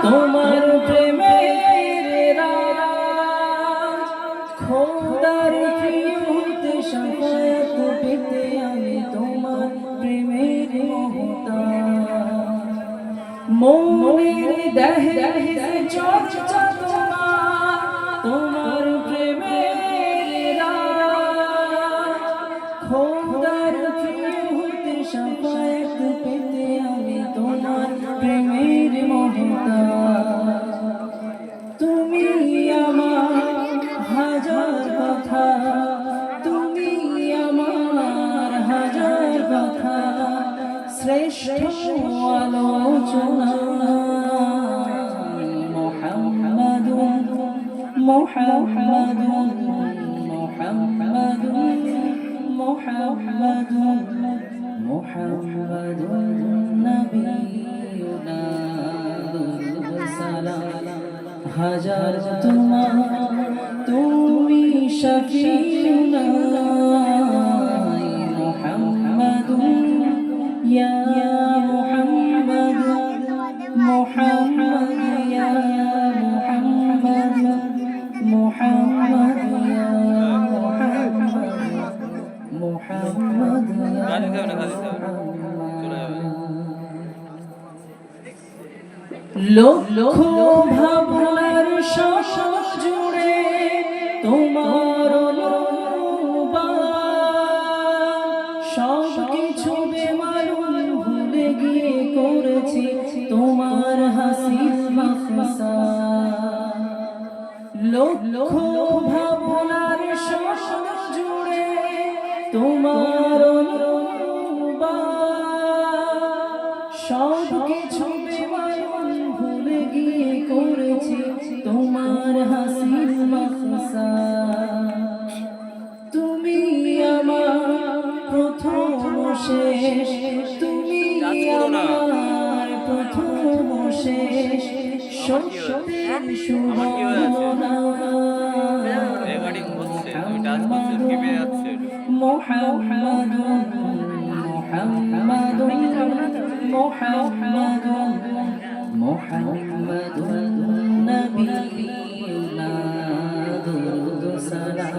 তোমার প্রেমের রাজ খোদার প্রিয়তে শাফায়াত পেতে আমি তোমার প্রেমের মহতাজ মনের দেহে চর্চা তোমার প্রেমের রাজ খোদার প্রিয়তে শাফায়াত পেতে আমি তোমার প্রেমের মহতাজ তুমি আমার হাজার কথা তুমি আমার হাজার কথা শ্রেষ্ঠ আলোচনা মুহাম্মাদুন মুহাম্মাদুন মুহাম্মাদুন মুহাম্মাদুন মুহাম্মাদুন নবিয়ুনা সালাম হাজার তোমার তুমি শফিউনা মুহাম্মাদুন ইয়া মুহাম্মাদ মুহাম্মাদ ইয়া মুহাম্মাদ মুহাম্মাদ ইয়া মুহাম্মাদ মুহাম্মাদ লক্ষ ভাবনার শশা জুড়ে তোমার সব কিছু বেমালুম ভুলে গিয়ে করেছি তোমার হাসির মাখসা লক্ষ ভাবনার শশা জুড়ে তোমার সব কিছু ভুলে গিয়ে করেছি তোমার হাসির মাখসা তুমি আমার প্রথম শেষ তুমি আমার প্রথম শেষ সত্যের সুবর্ণনা মুহাম্মাদুন মুহাম্মাদুন মুহাম্মাদুন মুহাম্মাদুন নবিয়ুনা দুরূদ সালাম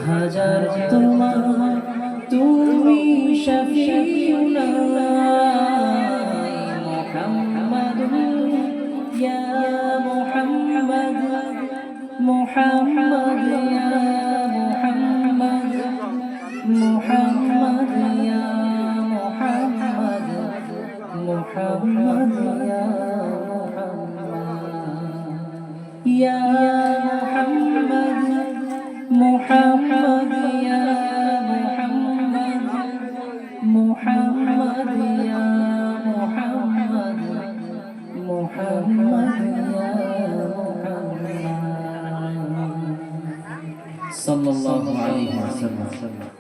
হাজার তোমার তুমি শফিউনা মুহাম্মাদুন ইয়া মুহাম্মাদ মুহাম্মাদ ইয়া মুহাম্মাদ মুহাম্মাদ ইয়া মুহাম্মাদ মুহাম্মাদ ইয়া মুহাম্মাদ মুহাম্মাদ ইয়া মুহাম্মাদ মুহাম্মাদ ইয়া মুহাম্মাদ মুহাম্মাদ ইয়া মুহাম্মাদ সাল্লাল্লাহু আলাইহি ওয়াসাল্লাম